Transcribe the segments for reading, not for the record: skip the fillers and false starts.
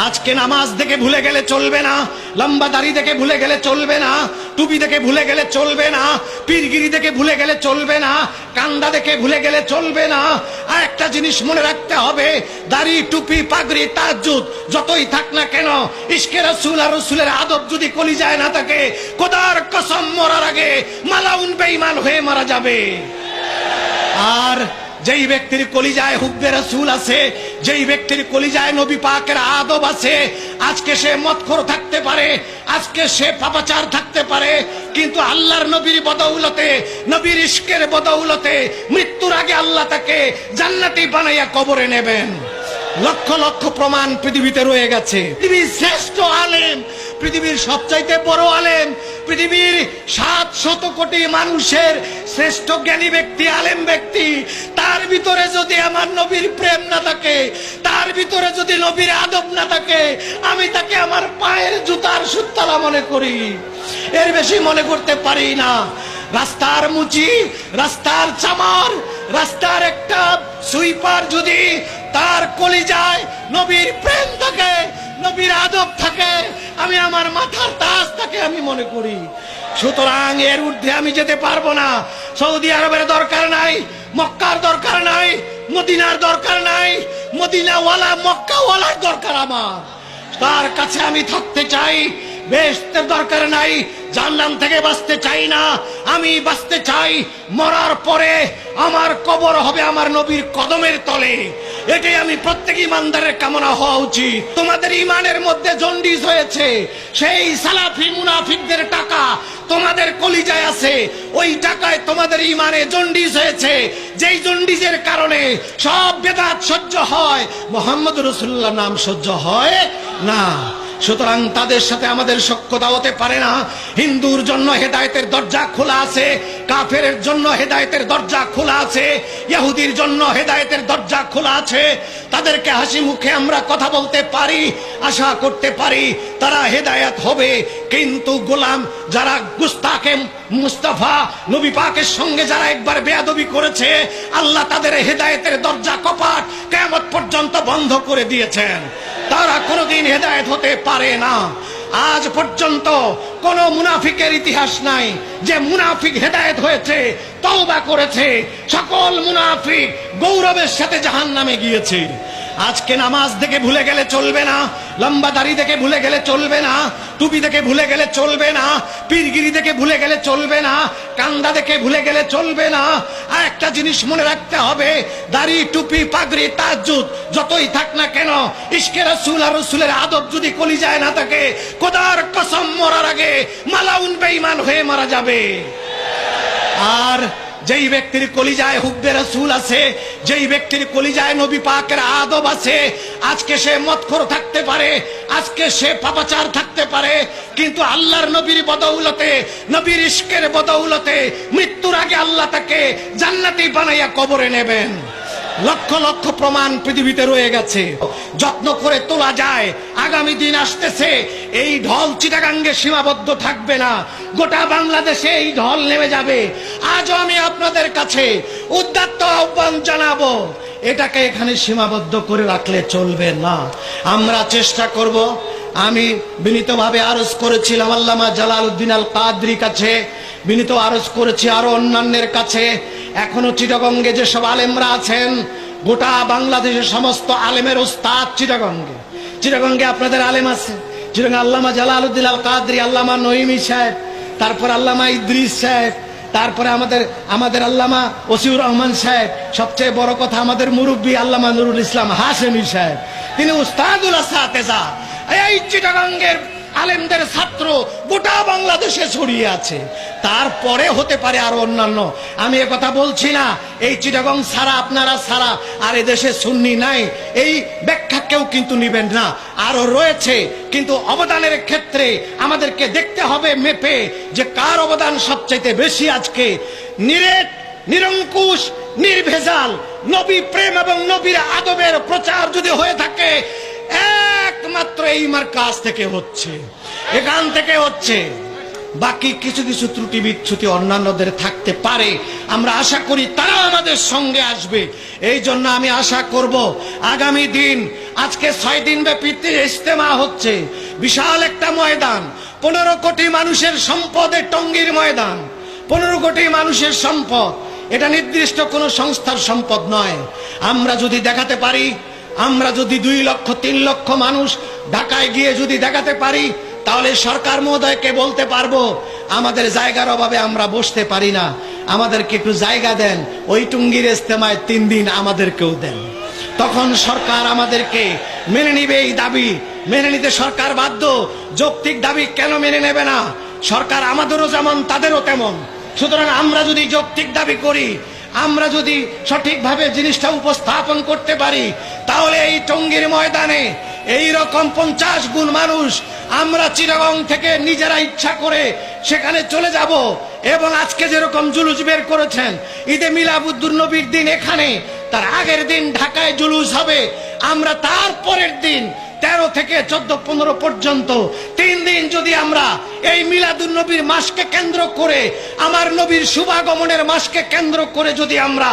আজকে নামাজ দেখে ভুলে গেলে চলবে না, লম্বা দাড়ি দেখে ভুলে গেলে চলবে না, টুপি দেখে ভুলে গেলে চলবে না, পীরগিরি দেখে ভুলে গেলে চলবে না, কান্দা দেখে ভুলে গেলে চলবে না। আর একটা জিনিস মনে রাখতে হবে, দাড়ি টুপি পাগড়ি তাহাজ্জুদ যতই থাক না কেন, ইশকে রাসূল আর রাসূলের আদব যদি কলিজায় না থাকে, খোদার কসম মরার আগে মালাউন বেঈমান হয়ে মারা যাবে। আর যেই ব্যক্তির কলিজায় হুব্বে রাসূল আছে, যেই ব্যক্তির কলিজায় নবী পাকের আদব আছে, আজকে সে মদখোর থাকতে পারে, আজকে সে পাপাচার থাকতে পারে, কিন্তু আল্লাহর নবীর বদৌলতে, নবীর ইশকের বদৌলতে মৃত্যুর আগে আল্লাহ তাকে জান্নাতি বানাইয়া কবরে নেবেন। লক্ষ লক্ষ প্রমাণ পৃথিবীতে রয়ে গেছে। পৃথিবীর শ্রেষ্ঠ আলেম, পৃথিবীর সবচাইতে বড় আলেম, পৃথিবীর 700 কোটি মানুষের শ্রেষ্ঠ জ্ঞানী ব্যক্তি, আলেম ব্যক্তি, তার ভিতরে যদি আমার নবীর প্রেম না থাকে, তার ভিতরে যদি নবীর আদব না থাকে, আমি তাকে আমার পায়ের জুতার সুতলা মনে করি, এর বেশি মনে করতে পারি না। রাস্তার মুচি, রাস্তার চামার, রাস্তার একটা সুইপার যদি তার কলিজায় নবীর প্রেম থাকে, নবীর আদব থাকে, আমি আমার মাথার তাজ তাকে আমি মনে করি। সুতরাং এর ঊর্ধ্বে আমি যেতে পারবো না। সৌদি আরবের দরকার নাই, মক্কার দরকার নাই, মদিনার দরকার নাই, মদিনাওয়ালা মক্কাওয়ালার দরকার আমার। তার কাছে আমি থাকতে চাই। বেহেশতের দরকার নাই, জাহান্নাম থেকে বাঁচতে চাই না, আমি বাঁচতে চাই মরার পরে আমার কবর হবে আমার নবীর কদমের তলে। এটাই আমি প্রত্যেক ইমানদারের কামনা হওয়া উচিত। তোমাদের ইমানের মধ্যে জন্ডিস হয়েছে, সেই সালাফি মুনাফিকদের টাকা তোমাদের কলিজায় আছে, ওই টাকায় তোমাদের ইমানে জন্ডিস হয়েছে, যেই জন্ডিসের কারণে সব বেদাত সহ্য হয়, মুহাম্মদ রাসূলুল্লাহ নাম সহ্য হয় না। সুতরাং তাদের সাথে আমাদের সখ্যতা হতে পারে না। হিন্দুর জন্য হেদায়েতের দরজা খোলা আছে, কাফেরের জন্য হেদায়েতের দরজা খোলা আছে, ইহুদির জন্য হেদায়েতের দরজা খোলা আছে। তাদেরকে হাসি মুখে আমরা কথা বলতে পারি, আশা করতে পারি তারা হেদায়েত হবে। কিন্তু গোলাম যারা গুস্তাখে মুস্তাফা নবী পাকের সঙ্গে যারা একবার বেয়াদবি করেছে, আল্লাহ তাদের হেদায়েতের দরজা কপাট কিয়ামত পর্যন্ত বন্ধ করে দিয়েছেন। তারা কোনোদিন হেদায়েত হতে পারে না। আজ পর্যন্ত কোন মুনাফিকের ইতিহাস নাই যে মুনাফিক হেদায়েত হয়েছে, তওবা করেছে। সকল মুনাফিক গৌরবের সাথে জাহান্নামে গিয়েছে। আজকে নামাজ দেখে ভুলে গেলে চলবে না, লম্বা দাড়ি দেখে ভুলে গেলে চলবে না, টুপি দেখে ভুলে গেলে চলবে না, পীরগিরি দেখে ভুলে গেলে চলবে না, কান্দা দেখে ভুলে গেলে চলবে না। আর একটা জিনিস মনে রাখতে হবে, দাড়ি টুপি পাগড়ি তাহাজ্জুদ যতই থাক না কেন, ইশকে রাসূল আর রাসূলের আদব যদি কলিজায় না থাকে, খোদার কসম মরার আগে মালাউন বেঈমান হয়ে মারা যাবে। আর যেই ব্যক্তির কলিজায় হুব্বে রাসূল আছে, যেই ব্যক্তির কলিজায় নবী পাকের আদব আছে, আজকে সে মদখোর থাকতে পারে, আজকে সে পাপাচার থাকতে পারে, কিন্তু আল্লাহর নবীর বদৌলতে, নবীর ইশকের বদৌলতে মৃত্যুর আগে আল্লাহ তাকে জান্নাতি বানাইয়া কবরে নেবেন। লক্ষ লক্ষ প্রমাণ পৃথিবীতে রয়ে গেছে, যত্ন করে তোলা যায়। আগামী দিন আসতেছে, এই ঢল চিটাগাঙ্গে সীমাবদ্ধ থাকবে না, গোটা বাংলাদেশে এই ঢল নেমে যাবে। আজও আমি আপনাদের কাছে উদাত্ত আহ্বান জানাবো, এটাকে এখানে সীমাবদ্ধ করে রাখলে চলবে না। আমরা চেষ্টা করব। আমি বিনীতভাবে আরজ করেছিলাম আল্লামা জালালউদ্দিন আল কাদরির কাছে, বিনীত আরজ করেছি আরো অন্যান্যের কাছে। এখনো চিটাগঙ্গে যেসব আলেমরা আছেন, গোটা বাংলাদেশের সমস্ত আলেমের ওস্তাদ চিটাগঙ্গে, চিটাগঙ্গে আপনাদের আলেম আছে। চিটাগঙ্গে আল্লামা জালালউদ্দিন আল কাদরি, আল্লামা নঈমী সাহেব, তারপর আল্লামা ইদ্রিস সাহেব, তারপরে আমাদের আল্লামা ওসিউর রহমান সাহেব, সবচেয়ে বড় কথা আমাদের মুরব্বী আল্লামা নুরুল ইসলাম হাশেমী সাহেব, তিনি উস্তাদুল আসাতেজা। এই চিটাগঙ্গের আলেমদের ছাত্র গোটা বাংলাদেশে ছড়িয়ে আছে। তারপরে হতে পারে আরো অন্যান্য। আমি এ কথা বলছি না এই চিটাগং ছাড়া, আপনারা ছাড়া আর এদেশে সুন্নি নাই, এই ব্যাখ্যা কেউ কিন্তু নিবেন না। আরো রয়েছে, কিন্তু অবদানের ক্ষেত্রে আমাদেরকে দেখতে হবে মেপে যে কার অবদান সবচাইতে বেশি। আজকে নিরেট, নিরঙ্কুশ, নির্ভেজাল নবী প্রেম এবং নবীর আদবের প্রচার যদি হয়ে থাকে, একমাত্র এই মার্কাজ থেকে হচ্ছে, এখান থেকে হচ্ছে। বাকি কিছু কিছু ত্রুটি বিচ্যুতি অন্যান্যদের থাকতে পারে, আমরা আশা করি তারা আমাদের সঙ্গে আসবে। এই জন্য আমি আশা করব আগামী দিন, আজকে 6 দিন ব্যাপী ইজতেমা হচ্ছে, বিশাল একটা ময়দান, 15 কোটি মানুষের সম্পদে টঙ্গীর ময়দান, 15 কোটি মানুষের সম্পদ, এটা নির্দিষ্ট কোনো সংস্থার সম্পদ নয়। আমরা যদি দেখাতে পারি, আমরা যদি 2 লক্ষ 3 লক্ষ মানুষ ঢাকায় গিয়ে যদি দেখাতে পারি, তাহলে সরকার মহোদয়কে বলতে পারবো আমাদের জায়গার অভাবে আমরা বসতে পারি না, আমাদেরকে একটু জায়গা দেন, ওই টুঙ্গির ইজতেমায় 3 দিন আমাদেরকেও দেন। তখন সরকার আমাদেরকে মেনে নিবে। এই দাবি মেনে নিতে সরকার বাধ্য। যৌক্তিক দাবি কেন মেনে নেবে না? সরকার আমাদেরও যেমন তাদেরও তেমন। সুতরাং আমরা যদি যৌক্তিক দাবি করি, আমরা যদি সঠিকভাবে জিনিসটা উপস্থাপন করতে পারি, তাহলে এই টঙ্গীর ময়দানে এই রকম 50 গুণ মানুষ আমরা চিটাগং থেকে নিজেরা ইচ্ছা করে সেখানে চলে যাব। এবং আজকে যেরকম জুলুস বের করেছেন ঈদে মিলাদুন নবীর দিন এখানে, তার আগের দিন ঢাকায় জুলুস হবে, আমরা তার পরের দিন 13 থেকে 14-15 পর্যন্ত 3 দিন যদি আমরা এই মিলাদুন নবীর মাসকে কেন্দ্র করে, আমার নবীর শুভাগমনের মাসকে কেন্দ্র করে যদি আমরা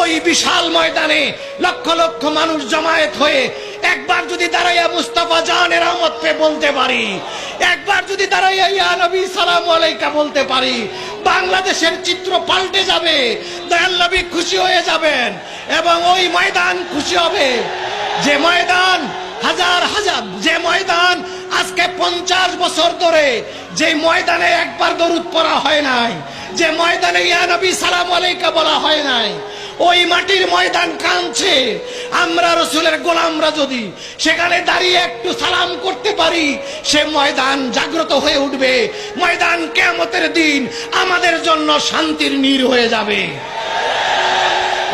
ওই বিশাল ময়দানে লক্ষ লক্ষ মানুষ জমায়েত হয়ে একবার যদি দাঁড়াইয়া মুস্তাফা জানের রহমত পে বলতে পারি, একবার যদি দাঁড়াইয়া ইয়া নবী সালামু আলাইকা বলতে পারি, বাংলাদেশের চিত্র পাল্টে যাবে। দয়াল নবী খুশি হয়ে যাবেন এবং ওই ময়দান খুশি হবে। যে ময়দান হাজার হাজার, যে ময়দান আজকে 50 বছর ধরে যে ময়দানে একবার দরুদ পড়া হয় নাই, যে ময়দানে ইয়া নবী সালাম আলাইকা বলা হয় নাই, ওই মাটির ময়দান কাঁদছে। আমরা রসুলের গোলামরা যদি সেখানে দাঁড়িয়ে একটু সালাম করতে পারি, সে ময়দান জাগ্রত হয়ে উঠবে। ময়দান কিয়ামতের দিন আমাদের জন্য শান্তির নীড় হয়ে যাবে।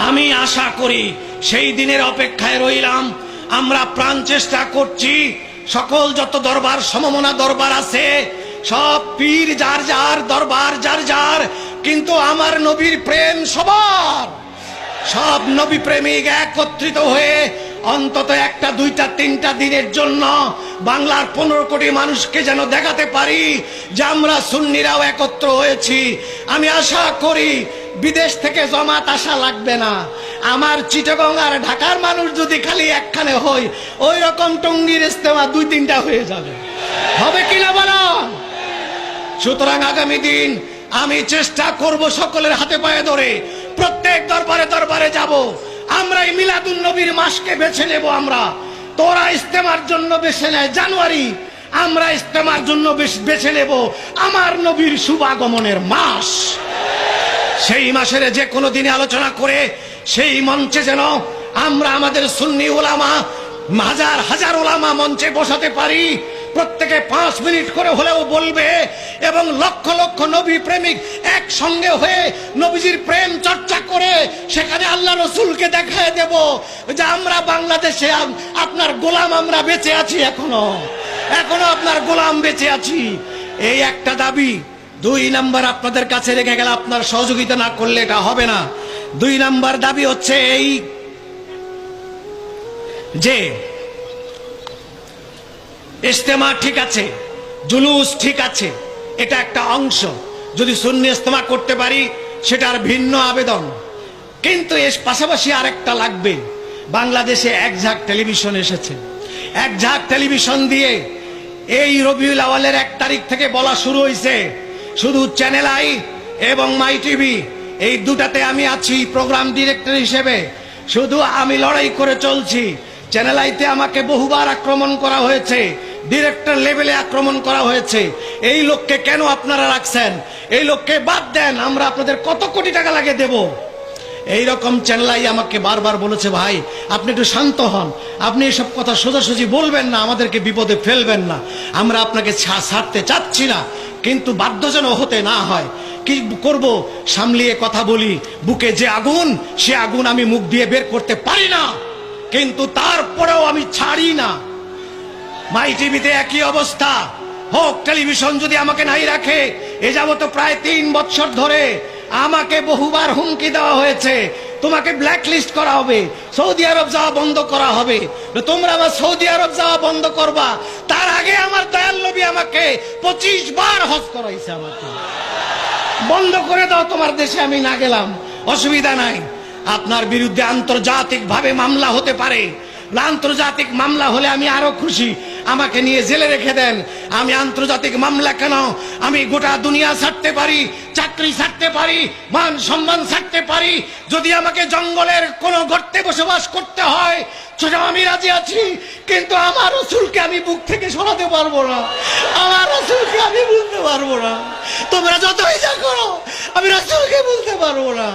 আমি আশা করি সেই দিনের অপেক্ষায় রইলাম। আমরা প্রাণ চেষ্টা করছি, সকল যত দরবার সমমনা দরবার আছে, সব পীর যার যার, দরবার যার যার, কিন্তু আমার নবীর প্রেম সবার। সব নবী প্রেমিক একত্রিত হয়ে অন্তত 1টা 2টা 3টা দিনের জন্য বাংলার 15 কোটি মানুষকে যেন দেখাতে পারি যে আমরা সুন্নিরাও একত্র হয়েছি। আমি আশা করি বিদেশ থেকে জমাত আসা লাগবে না। আমার চিটাগং আর ঢাকার মানুষ যদি খালি একখানে হয়, ওই রকম টঙ্গীর ইজতেমা 2-3টা হয়ে যাবে। হবে কিনা বলো? সুতরাং আগামী দিন আমি চেষ্টা করব সকলের হাতে পায়ে ধরে প্রত্যেক দরবারে দরবারে যাব। আমরা এই মিলাদুন নবীর মাসকে বেছে নেব। আমরা, তোরা ইজতেমার জন্য বেছে নেয় জানুয়ারি, আমরা ইজতেমার জন্য বেছে নেব আমার নবীর শুভাগমনের মাস। সেই মাসের যে কোনো দিনে আলোচনা করে সেই মঞ্চে যেন আমরা আমাদের সুন্নি ওলামা, হাজার হাজার ওলামা মঞ্চে বসাতে পারি। প্রত্যেকে 5 মিনিট করে হলেও বলবে এবং লক্ষ লক্ষ নবী প্রেমিক একসঙ্গে হয়ে নবীজির প্রেম চর্চা করে সেখানে আল্লাহ রসুলকে দেখায় দেব যে আমরা বাংলাদেশে আপনার গোলাম, আমরা বেঁচে আছি, এখনো আপনার গোলাম বেঁচে আছি। এই একটা দাবি। 2 নাম্বার আপনাদের কাছে রেখে গেলে, আপনার সহযোগিতা না করলে এটা হবে না। 2 নাম্বার দাবি হচ্ছে এই যে ইজতেমা ঠিক আছে, জুলুস ঠিক আছে, এটা একটা অংশ। যদি সুন্নি ইজতেমা করতে পারি সেটার ভিন্ন আবেদন, কিন্তু এর পাশাপাশি আরেকটা লাগবে। বাংলাদেশে এক ঝাঁক টেলিভিশন এসেছে, এক ঝাঁক টেলিভিশন দিয়ে এই রবিউল আওয়ালের 1 তারিখ থেকে বলা শুরু হয়েছে শুধু চ্যানেল আই এবং মাই টিভি, এই দুটাতে আমি আছি প্রোগ্রাম ডিরেক্টর হিসেবে। শুধু আমি লড়াই করে চলছি। চ্যানেল আইতে আমাকে বহুবার আক্রমণ করা হয়েছে, ডিরেক্টর লেভেলে আক্রমণ করা হয়েছে। এই লোককে কেন আপনারা রাখছেন? এই লোককে বাদ দেন, আমরা আপনাদের কত কোটি টাকা লাগে দেব। এইরকম চ্যানেলাই আমাকে বারবার বলেছে, ভাই আপনি একটু শান্ত হন, আপনি এসব কথা সোজাসুজি বলবেন না, আমাদেরকে বিপদে ফেলবেন না, আমরা আপনাকে ছাড়তে চাচ্ছি না, কিন্তু বাধ্য যেন হতে না হয়। কি করব? সামলিয়ে কথা বলি। বুকে যে আগুন, সে আগুন আমি মুখ দিয়ে বের করতে পারি না, কিন্তু তারপরেও আমি ছাড়ি না। মাই টিভিতে একই অবস্থা। হোক টেলিভিশন যদি আমাকে নাই রাখে, এ যাবত প্রায় 3 বছর ধরে আমাকে বহুবার হুমকি দেওয়া হয়েছে, তোমাকে ব্ল্যাক লিস্ট করা হবে, সৌদি আরব যাওয়া বন্ধ করা হবে। তোমরা আমার সৌদি আরব যাওয়া বন্ধ করবা, তার আগে আমার দয়াল নবী আমাকে 25 বার হজ করাইছে। আমাকে বন্ধ করে দাও, তোমার দেশে আমি না গেলাম, অসুবিধা নাই। আপনার বিরুদ্ধে আন্তর্জাতিক ভাবে মামলা হতে পারে, আন্তর্জাতিক মামলা হলে আমি আরো খুশি, আমাকে নিয়ে জেলে রেখে দেন। আমি আন্তর্জাতিক মামলা কেন, আমি গোটা দুনিয়া ছাড়তে পারি, চাকরি ছাড়তে পারি, মান সম্মান ছাড়তে পারি। যদি আমাকে জঙ্গলের কোন গর্তে বসবাস করতে হয় সেটা আমি রাজি আছি, কিন্তু আমার রাসূলকে আমি বুক থেকে সরাতে পারবো না, আমার রাসূলকে আমি ভুলতে পারবো না। তোমরা যতই যা করো, আমি রাসূলকে ভুলতে পারবো না।